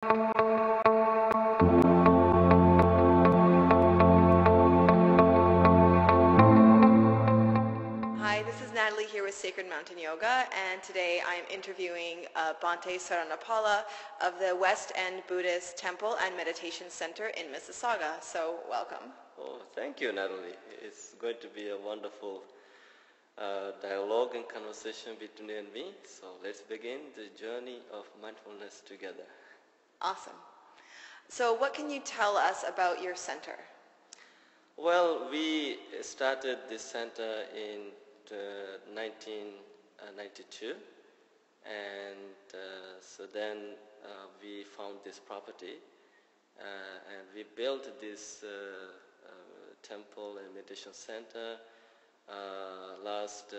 Hi, this is Natalie here with Sacred Mountain Yoga, and today I am interviewing Bhante Saranapala of the West End Buddhist Temple and Meditation Center in Mississauga. So, welcome. Oh, thank you, Natalie. It's going to be a wonderful dialogue and conversation between you and me. So let's begin the journey of mindfulness together. Awesome. So what can you tell us about your center? Well, we started this center in 1992, and so then we found this property, and we built this temple and meditation center last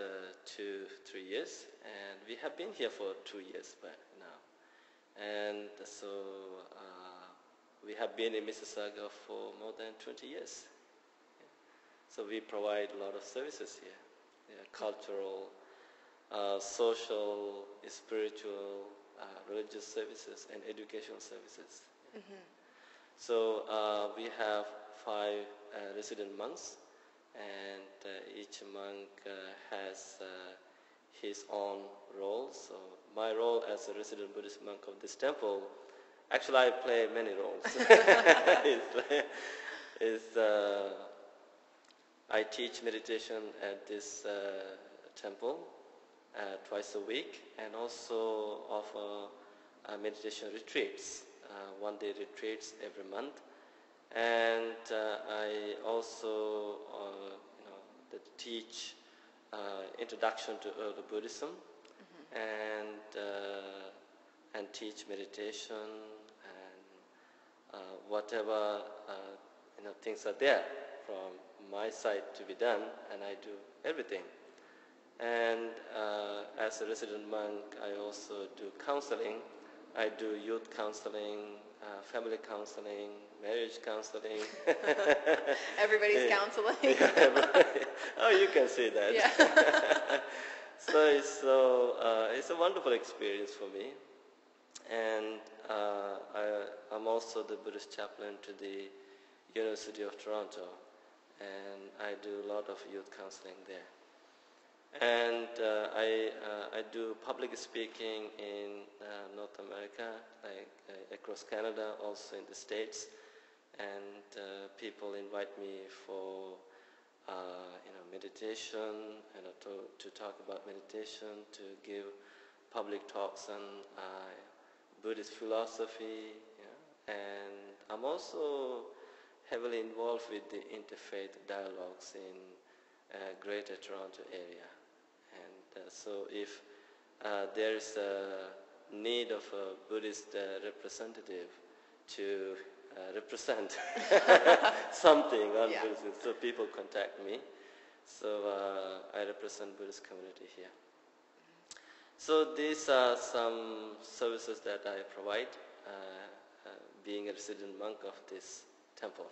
2-3 years, and we have been here for 2 years by now. And so we have been in Mississauga for more than 20 years. So we provide a lot of services here, cultural, social, spiritual, religious services, and educational services. Mm-hmm. So we have 5 resident monks, and each monk has his own role. So my role as a resident Buddhist monk of this temple, actually I play many roles. I teach meditation at this temple twice a week, and also offer meditation retreats, one-day retreats every month. And I also teach introduction to early Buddhism, mm-hmm. and teach meditation and whatever things are there from my side to be done, and I do everything. And as a resident monk, I also do counseling. I do youth counseling, family counseling, marriage counseling. Everybody's counseling. Yeah, everybody. Oh, you can see that. Yeah. So it's a wonderful experience for me. And I'm also the Buddhist chaplain to the University of Toronto, and I do a lot of youth counseling there. And I do public speaking in North America, like across Canada, also in the States. And people invite me for meditation, to talk about meditation, to give public talks on Buddhist philosophy. And I'm also heavily involved with the interfaith dialogues in Greater Toronto area. And so if there is a need of a Buddhist representative to represent something on Buddhism, so people contact me. So I represent Buddhist community here. So these are some services that I provide, being a resident monk of this temple.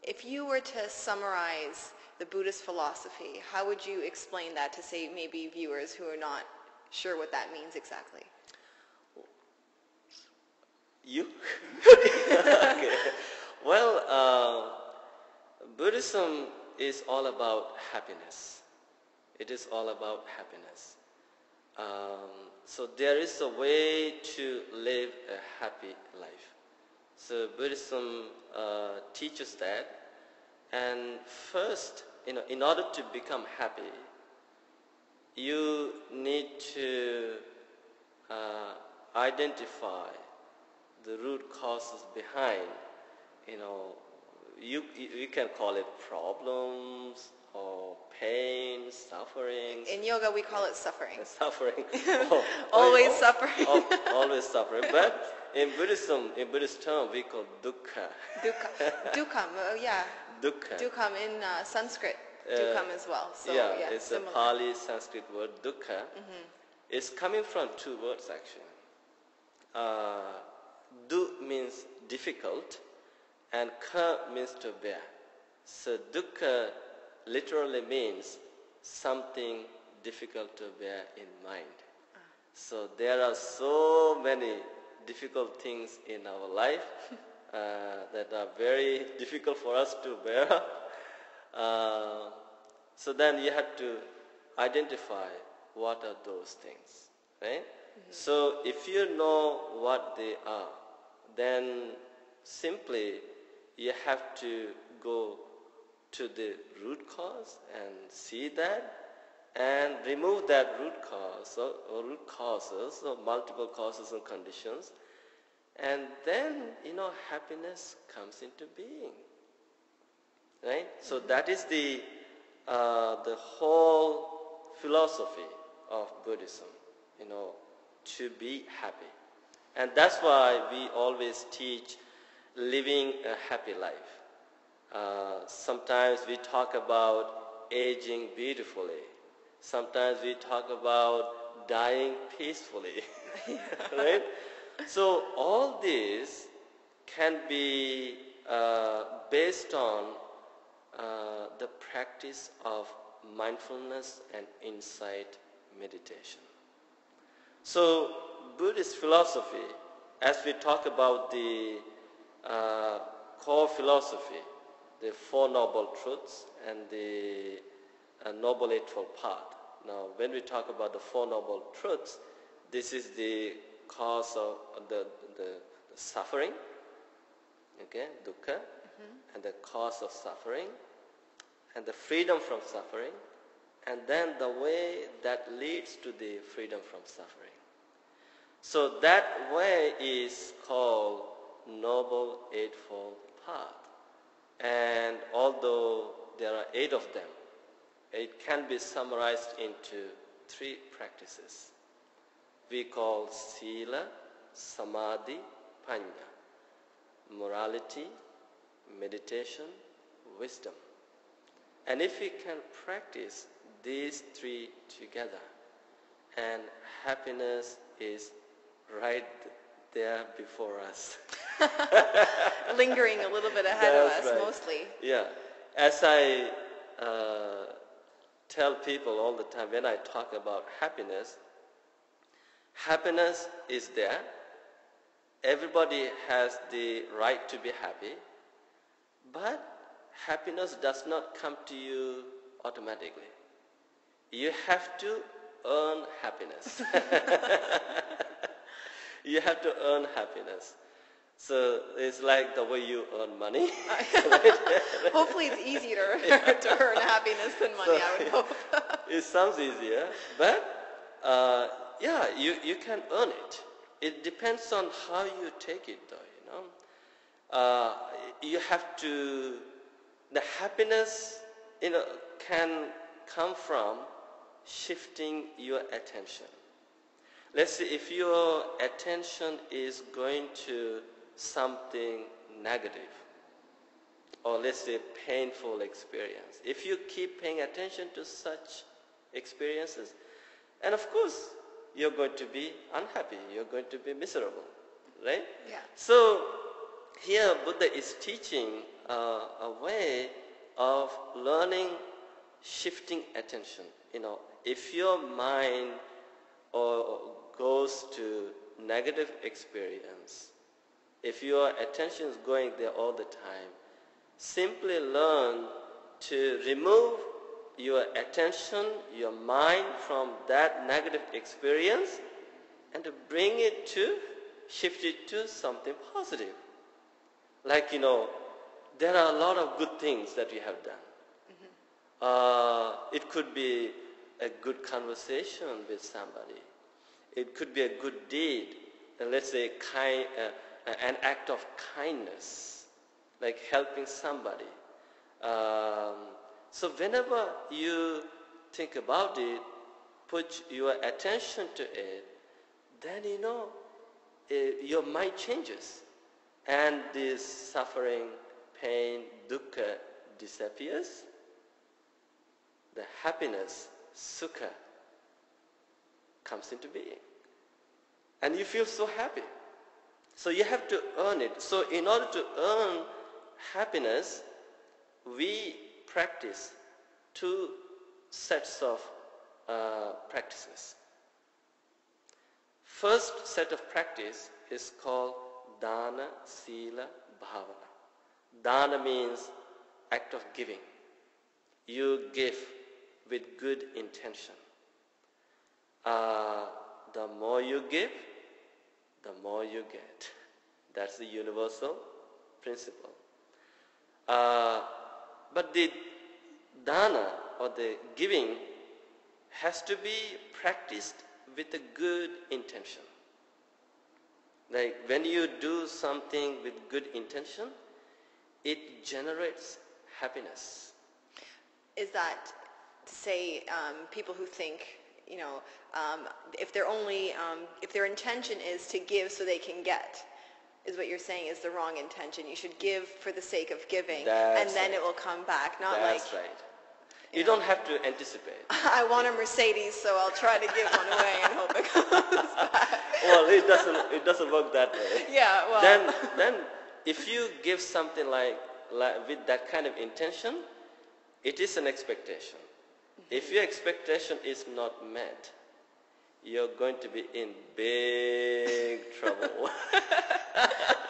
If you were to summarize the Buddhist philosophy, how would you explain that to, say, maybe viewers who are not sure what that means exactly? You? Okay. Well, Buddhism is all about happiness. It is all about happiness. So there is a way to live a happy life. So Buddhism teaches that. And first, in order to become happy, you need to identify the root causes behind. You can call it problems or pain, suffering. In yoga, we call it suffering. Suffering. Always suffering. Always suffering. But in Buddhism, in Buddhist term, we call dukkha. Dukkha, yeah. Dukkha. Dukkha in Sanskrit, dukkha as well. So, it's similar. a Pali Sanskrit word, dukkha. Mm-hmm. It's coming from 2 words actually. Du means difficult, and ka means to bear. So dukkha literally means something difficult to bear in mind. So there are so many difficult things in our life that are very difficult for us to bear. So then you have to identify what are those things, right? Mm-hmm. So if you know what they are, then simply you have to go to the root cause and see that and remove that root cause or root causes or multiple causes and conditions, and then happiness comes into being, right? Mm-hmm. So that is the whole philosophy of Buddhism, to be happy. And that's why we always teach living a happy life. Sometimes we talk about aging beautifully. Sometimes we talk about dying peacefully, right? So all this can be based on the practice of mindfulness and insight meditation. So Buddhist philosophy, as we talk about the core philosophy, the Four Noble Truths and the Noble Eightfold Path. Now, when we talk about the Four Noble Truths, this is the cause of the suffering, okay, dukkha, and the cause of suffering, and the freedom from suffering, and then the way that leads to the freedom from suffering. So that way is called Noble Eightfold Path. And although there are 8 of them, it can be summarized into 3 practices. We call Sila, Samadhi, Panya. Morality, meditation, wisdom. And if we can practice these 3 together, and happiness is right there before us. Lingering a little bit ahead of us, right. Mostly. Yeah. As I tell people all the time when I talk about happiness, happiness is there. Everybody has the right to be happy, but happiness does not come to you automatically. You have to earn happiness. You have to earn happiness. So it's like the way you earn money. Hopefully it's easier to earn happiness than money, I would hope. It sounds easier, but you can earn it. It depends on how you take it, though, you have to, the happiness, can come from shifting your attention. Let's say if your attention is going to something negative, or let's say painful experience, if you keep paying attention to such experiences, and of course, you're going to be unhappy, you're going to be miserable, right? Yeah. So here Buddha is teaching a way of learning shifting attention. If your mind goes to negative experience, if your attention is going there all the time, simply learn to remove your attention, your mind from that negative experience and to bring it to, shift it to something positive. Like, there are a lot of good things that we have done. It could be a good conversation with somebody. It could be a good deed, and let's say an act of kindness, like helping somebody. So whenever you think about it, put your attention to it, then your mind changes. And this suffering, pain, dukkha disappears. The happiness, sukha, comes into being. And you feel so happy. So you have to earn it. So in order to earn happiness, we practice 2 sets of practices. First set of practice is called Dana, Sila, Bhavana. Dana means act of giving. You give with good intention. The more you give, the more you get. That's the universal principle. But the dana or the giving has to be practiced with a good intention. Like when you do something with good intention, it generates happiness. Is that to say people who think, if their intention is to give so they can get, is what you're saying is the wrong intention. You should give for the sake of giving, and then it will come back. Not That's right. You don't have to anticipate. I want a Mercedes, so I'll try to give one away and hope it comes back. Well, it doesn't work that way. Yeah, well. Then if you give something like with that kind of intention, it is an expectation. If your expectation is not met, you're going to be in big trouble.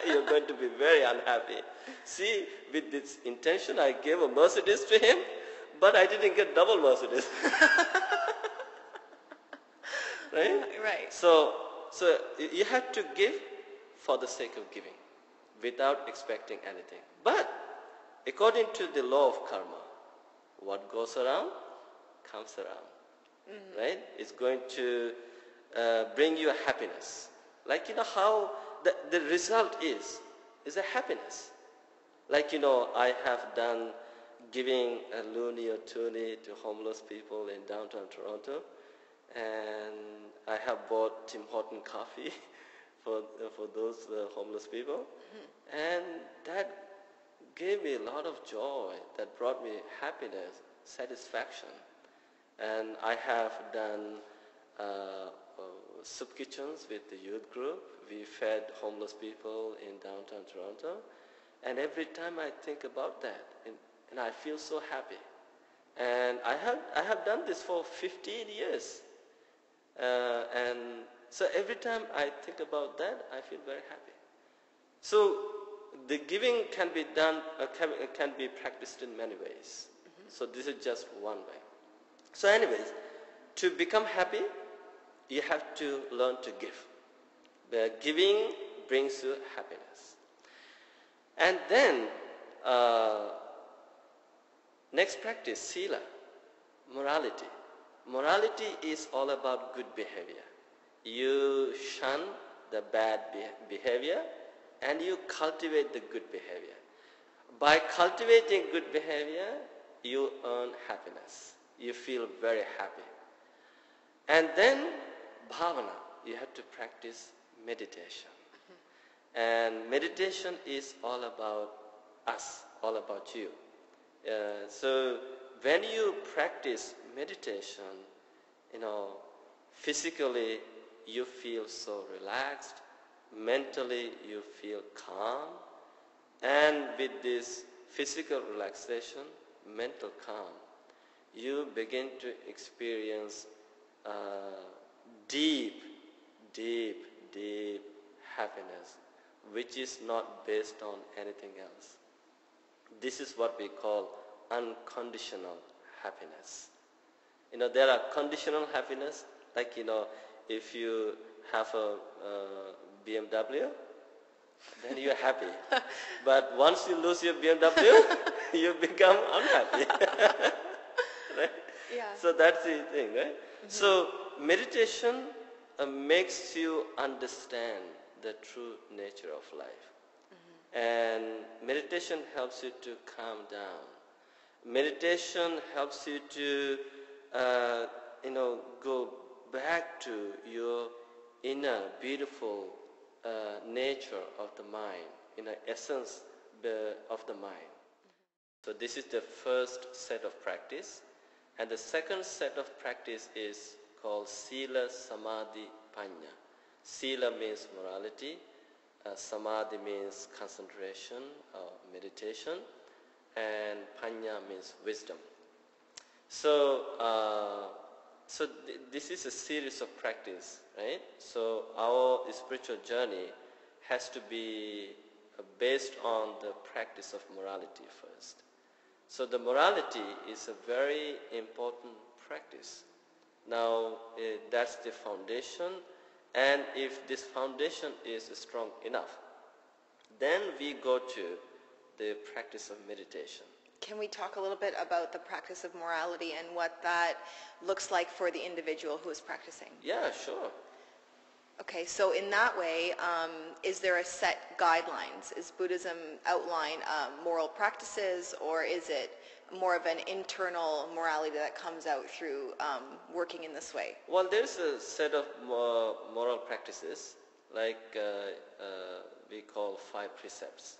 You're going to be very unhappy. See, with this intention, I gave a Mercedes to him, but I didn't get double Mercedes. Right? Right. So you have to give for the sake of giving, without expecting anything. But according to the law of karma, what goes around comes around. Mm-hmm. Right? It's going to bring you a happiness. Like how the result is a happiness. Like I have done giving a loonie or toonie to homeless people in downtown Toronto, and I have bought Tim Horton coffee for those homeless people, mm-hmm. and that gave me a lot of joy. That brought me happiness, satisfaction. And I have done soup kitchens with the youth group. We fed homeless people in downtown Toronto. And every time I think about that, and I feel so happy. And I have done this for 15 years. And so every time I think about that, I feel very happy. So the giving can be done, can be practiced in many ways. Mm-hmm. So this is just one way. So anyways, to become happy, you have to learn to give. The giving brings you happiness. And then, next practice, Sila, morality. Morality is all about good behavior. You shun the bad behavior and you cultivate the good behavior. By cultivating good behavior, you earn happiness. You feel very happy. And then bhavana, you have to practice meditation. Mm-hmm. And meditation is all about us, all about you. So when you practice meditation, physically you feel so relaxed, mentally you feel calm, and with this physical relaxation, mental calm, you begin to experience deep happiness, which is not based on anything else. This is what we call unconditional happiness. There are conditional happiness, like, if you have a BMW, then you're happy. But once you lose your BMW, you become unhappy. Right? Yeah. So that's the thing, right? Mm-hmm. So meditation makes you understand the true nature of life. Mm-hmm. And meditation helps you to calm down. Meditation helps you to, go back to your inner beautiful nature of the mind, essence of the mind. So this is the first set of practice. And the second set of practice is called Sila Samadhi Panya. Sila means morality. Samadhi means concentration or meditation. And Panya means wisdom. So So this is a series of practice, right? So our spiritual journey has to be based on the practice of morality first. So the morality is a very important practice. Now that's the foundation, and if this foundation is strong enough, then we go to the practice of meditation. Can we talk a little bit about the practice of morality and what that looks like for the individual who is practicing? Yeah, sure. Okay, so in that way, is there a set guidelines? Is Buddhism outline moral practices, or is it more of an internal morality that comes out through working in this way? Well, there's a set of moral practices, like we call 5 precepts.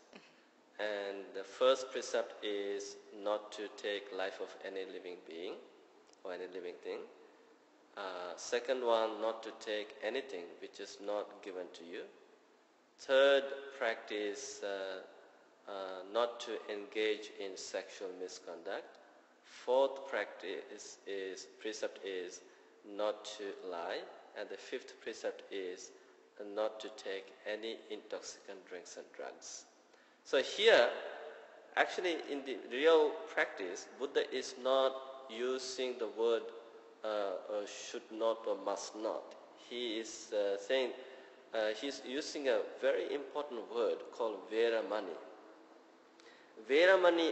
And the first precept is not to take life of any living being or any living thing. Second one, not to take anything which is not given to you. Third practice, not to engage in sexual misconduct. Fourth precept is not to lie. And the fifth precept is not to take any intoxicant drinks and drugs. So here, actually in the real practice, Buddha is not using the word should not or must not. He is saying, he's using a very important word called Veramani. Veramani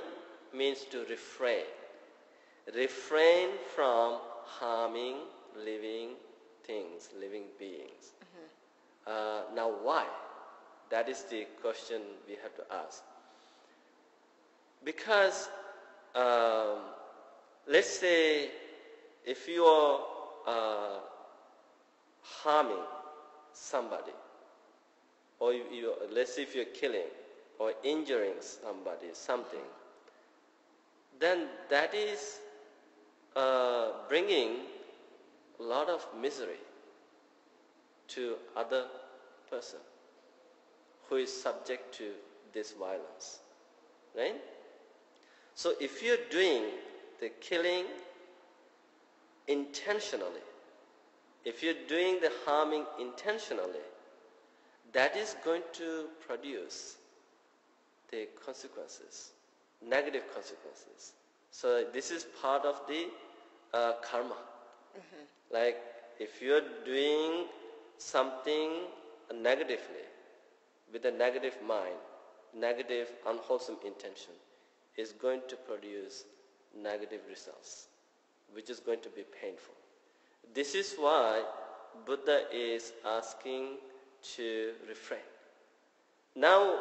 means to refrain. Refrain from harming living things, living beings. Now why? That is the question we have to ask. Because let's say if you are harming somebody, or let's say if you're killing or injuring somebody, something, then that is bringing a lot of misery to other person who is subject to this violence, right? So if you're doing the killing intentionally, if you're doing the harming intentionally, that is going to produce the consequences, negative consequences. So this is part of the karma. Like if you're doing something negatively, with a negative mind, negative, unwholesome intention, is going to produce negative results, which is going to be painful. This is why Buddha is asking to refrain. Now,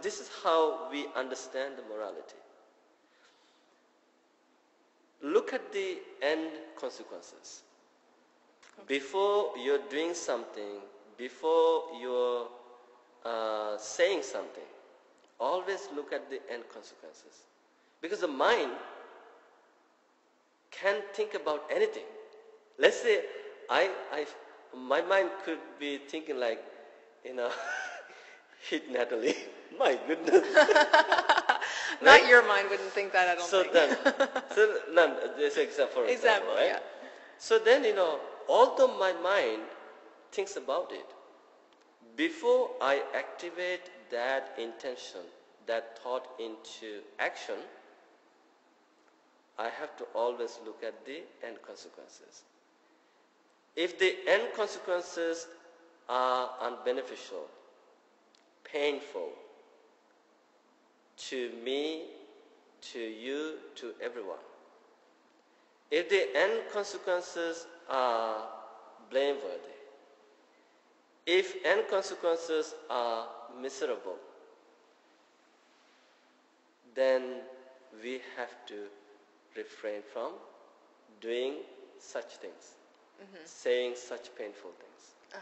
this is how we understand the morality. Look at the end consequences. Before you're doing something, before you're saying something, always look at the end consequences. Because the mind can think about anything. Let's say my mind could be thinking like, hit Natalie. My goodness. Not your mind wouldn't think that, I don't think. This except for example, right? Yeah. So then, although my mind thinks about it, before I activate that intention, that thought into action, I have to always look at the end consequences. If the end consequences are unbeneficial, painful to me, to you, to everyone, if the end consequences are blameworthy, if end consequences are miserable, then we have to refrain from doing such things, saying such painful things.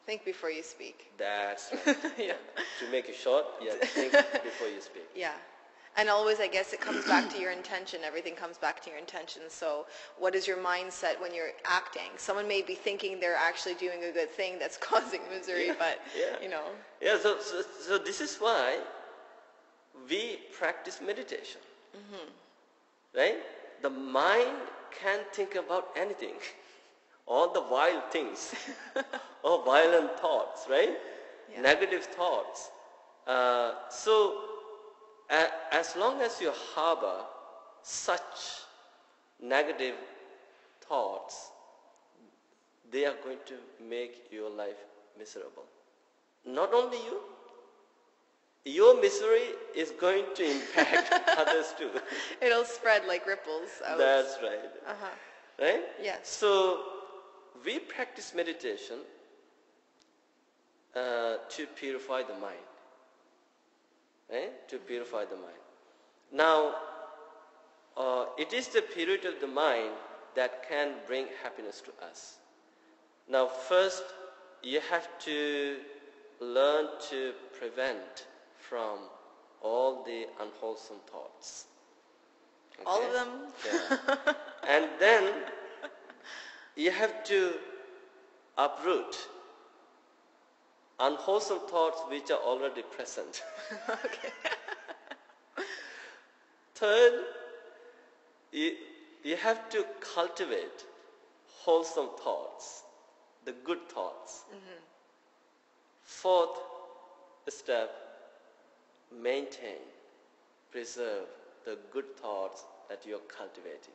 Think before you speak. That's right. Yeah. To make it short, think before you speak. Yeah. And always, I guess, it comes back to your intention. Everything comes back to your intention. So what is your mindset when you're acting? Someone may be thinking they're actually doing a good thing that's causing misery, but, Yeah, so this is why we practice meditation. Right? the mind can't think about anything. All the wild things, or violent thoughts, right? Yeah. Negative thoughts. So as long as you harbor such negative thoughts, they are going to make your life miserable. Not only you, your misery is going to impact others too. It'll spread like ripples out. That's right. Right? Yes. So we practice meditation to purify the mind. Right? To purify the mind. Now, it is the purity of the mind that can bring happiness to us. Now, first, you have to learn to prevent from all the unwholesome thoughts. Okay? All of them? Yeah. And then you have to uproot unwholesome thoughts which are already present. Okay. Third, you have to cultivate wholesome thoughts, the good thoughts. Fourth step, maintain, preserve the good thoughts that you're cultivating.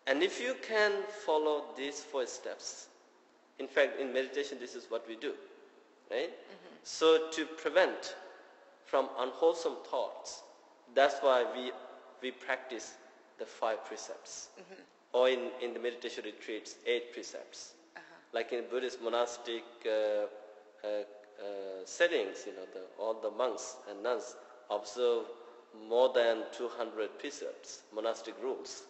And if you can follow these 4 steps, in fact, in meditation, this is what we do, right? So to prevent from unwholesome thoughts, that's why we practice the 5 precepts. Or in the meditation retreats, 8 precepts. Like in Buddhist monastic settings, all the monks and nuns observe more than 200 precepts, monastic rules.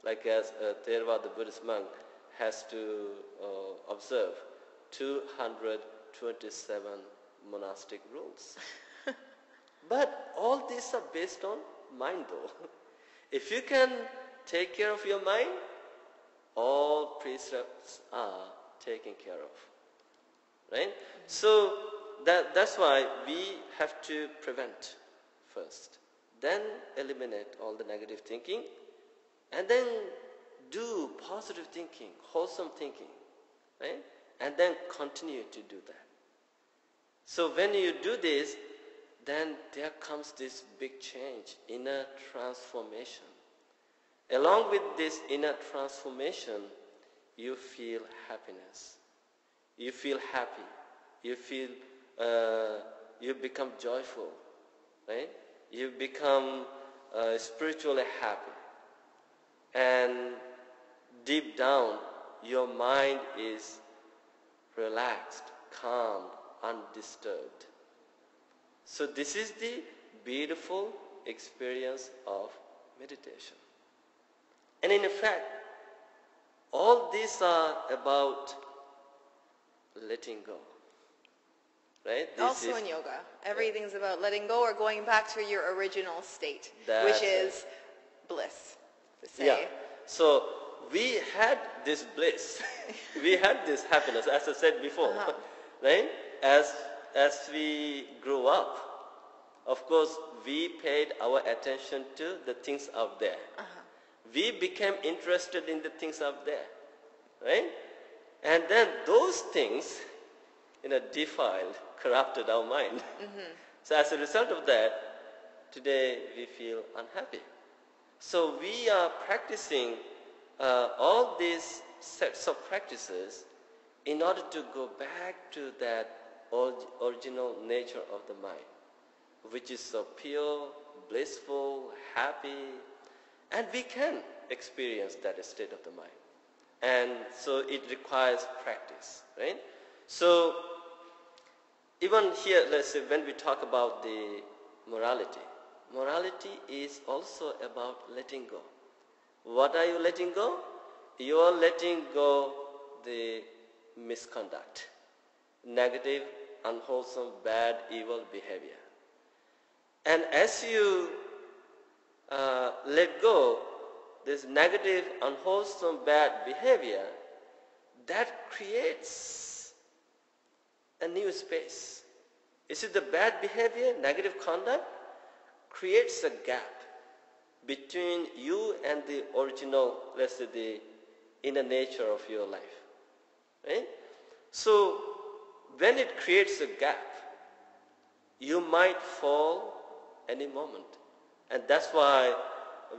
Like as a Theravada Buddhist monk has to observe 227 monastic rules. But all these are based on mind though. If you can take care of your mind, all precepts are taken care of. Right? So that's why we have to prevent first. Then eliminate all the negative thinking. And then do positive thinking, wholesome thinking. Right? And then continue to do that. So when you do this, then there comes this big change, inner transformation. Along with this inner transformation, you feel happiness. You feel happy. You feel, you become joyful, right? You become spiritually happy. And deep down, your mind is relaxed, calm, undisturbed. So this is the beautiful experience of meditation. And in fact, all these are about letting go. Right? Also in yoga, everything's about letting go or going back to your original state, That's which is bliss, to say. Yeah. So we had this bliss. We had this happiness, as I said before. Right? As we grew up, of course, we paid our attention to the things out there. We became interested in the things out there, right? And then those things, defiled, corrupted our mind. So as a result of that, today we feel unhappy. So we are practicing all these sets of practices in order to go back to that original nature of the mind, which is so pure, blissful, happy, and we can experience that state of the mind. And so it requires practice, right? So even here, let's say when we talk about the morality is also about letting go. What are you letting go? You are letting go the misconduct, negative, unwholesome, bad, evil behavior. And as you let go this negative, unwholesome, bad behavior, that creates a new space. You see, the bad behavior, negative conduct, creates a gap between you and the original, let's say, the inner nature of your life. Right? So when it creates a gap, you might fall any moment. And that's why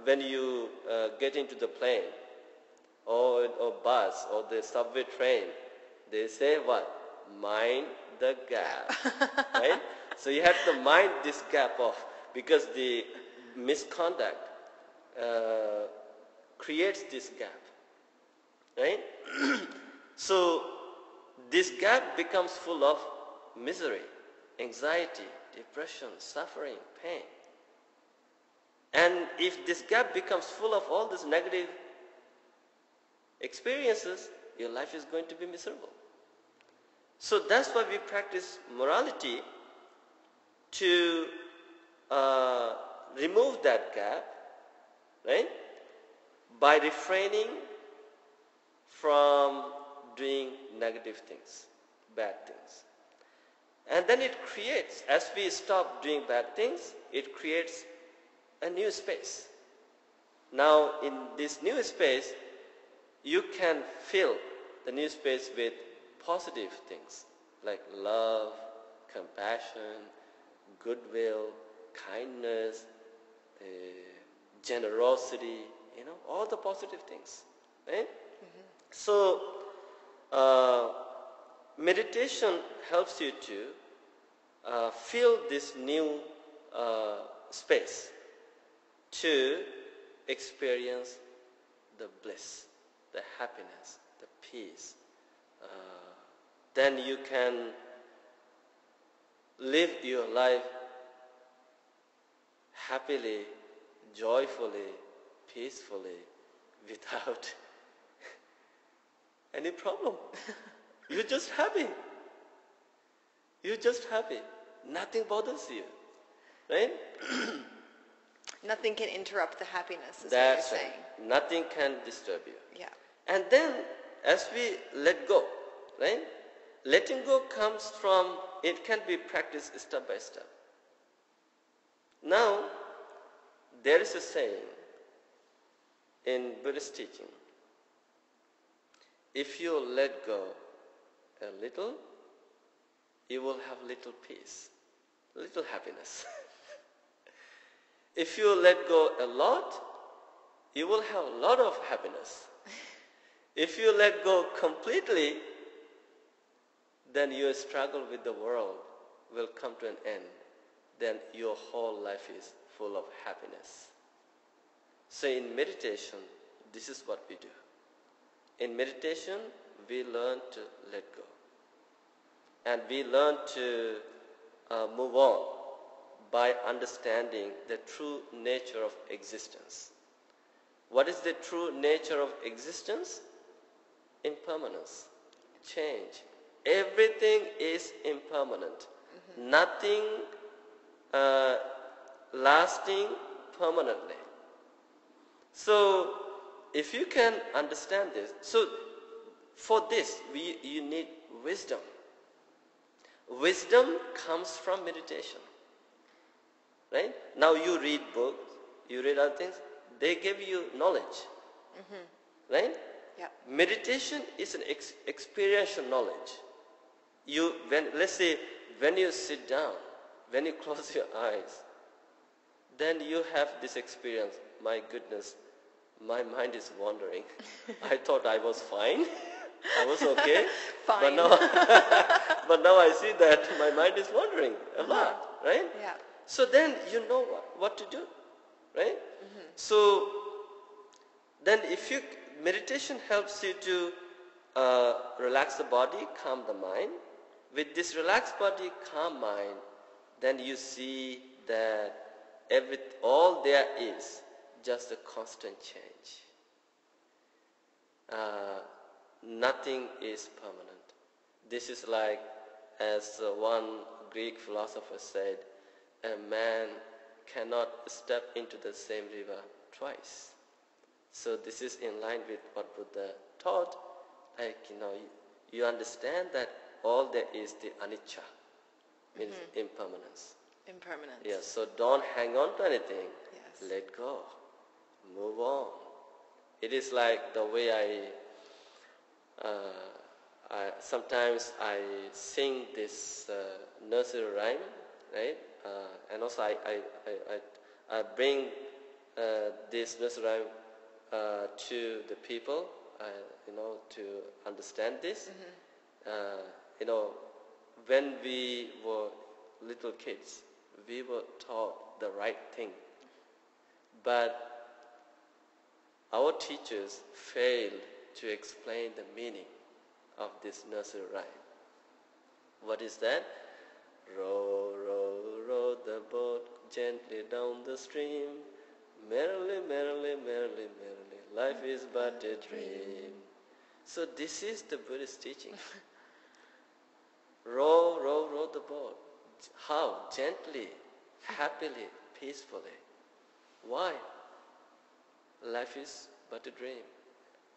when you get into the plane or bus or the subway train, they say what? Mind the gap. Right? So you have to mind this gap off, because the misconduct creates this gap. Right? So this gap becomes full of misery, anxiety, depression, suffering, pain. And if this gap becomes full of all these negative experiences, your life is going to be miserable. So that's why we practice morality, to remove that gap, right? By refraining from doing negative things, bad things. And then it creates, as we stop doing bad things, it creates a new space. Now in this new space, you can fill the new space with positive things like love, compassion, goodwill, kindness, generosity, all the positive things. Right? Mm-hmm. So meditation helps you to fill this new space to experience the bliss, the happiness, the peace. Then you can live your life happily, joyfully, peacefully, without any problem. You're just happy. You're just happy. Nothing bothers you. Right? Nothing can interrupt the happiness, is That's what you're saying. right. Nothing can disturb you. Yeah. And then, as we let go, right? Letting go comes from, it can be practiced step by step. Now, there is a saying in Buddhist teaching: if you let go a little, you will have little peace, little happiness. If you let go a lot, you will have a lot of happiness. If you let go completely, then your struggle with the world will come to an end. Then your whole life is full of happiness. So in meditation, this is what we do. In meditation, we learn to let go. And we learn to move on by understanding the true nature of existence. What is the true nature of existence? Impermanence, change. Everything is impermanent. Mm-hmm. Nothing lasting permanently. So, if you can understand this, so for this, you need wisdom. Wisdom comes from meditation. Right? Now you read books, you read other things, they give you knowledge. Mm-hmm. Right? Yeah. Meditation is an experiential knowledge. Let's say, when you sit down, when you close your eyes, then you have this experience. My goodness, my mind is wandering. I thought I was fine. I was okay. Fine. But now I see that my mind is wandering a lot, right? Yeah. So then you know what to do, right? Mm-hmm. So then meditation helps you to relax the body, calm the mind. With this relaxed body, calm mind, then you see that all there is just a constant change. Nothing is permanent. This is like, as one Greek philosopher said, a man cannot step into the same river twice. So this is in line with what Buddha taught. Like, you understand that all there is the anicca, means impermanence. Impermanence. Yes, so don't hang on to anything. Yes. Let go. move on. It is like the way sometimes I sing this nursery rhyme, right? And also I bring this nursery rhyme to the people, to understand this. When we were little kids, we were taught the right thing. But our teachers failed to explain the meaning of this nursery rhyme. What is that? Row, row, row the boat gently down the stream. Merrily, merrily, merrily, merrily, life is but a dream. So this is the Buddhist teaching. Row, row, row the boat. How? Gently, happily, peacefully. Why? Life is but a dream.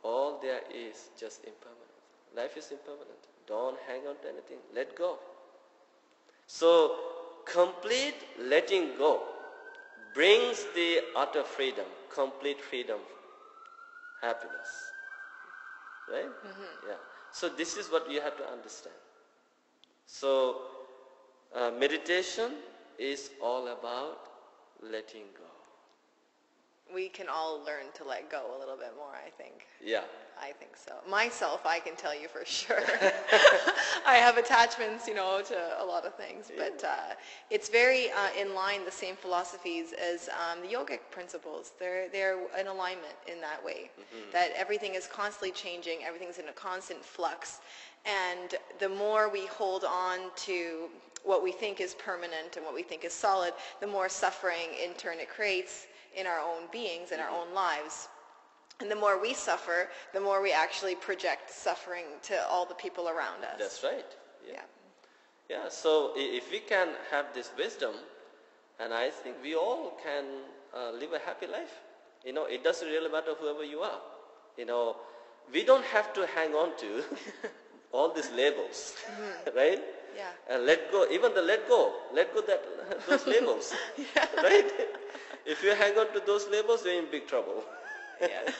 All there is just impermanent. Life is impermanent. Don't hang on to anything. Let go. So, complete letting go brings the utter freedom, complete freedom, happiness. Right? Mm-hmm. Yeah. So this is what you have to understand. So, meditation is all about letting go. We can all learn to let go a little bit more, I think. Yeah. I think so. Myself, I can tell you for sure. I have attachments, to a lot of things. Yeah. But it's very in line, the same philosophies as the yogic principles. They're in alignment in that way. Mm-hmm. That everything is constantly changing, everything's in a constant flux. And the more we hold on to what we think is permanent and what we think is solid, the more suffering in turn it creates in our own beings, in our own lives. And the more we suffer, the more we actually project suffering to all the people around us. That's right. Yeah. Yeah, so if we can have this wisdom, and I think we all can live a happy life. It doesn't really matter whoever you are. We don't have to hang on to all these labels, right? Yeah. And let go, even the let go those labels, right? If you hang on to those labels, you're in big trouble. Yeah.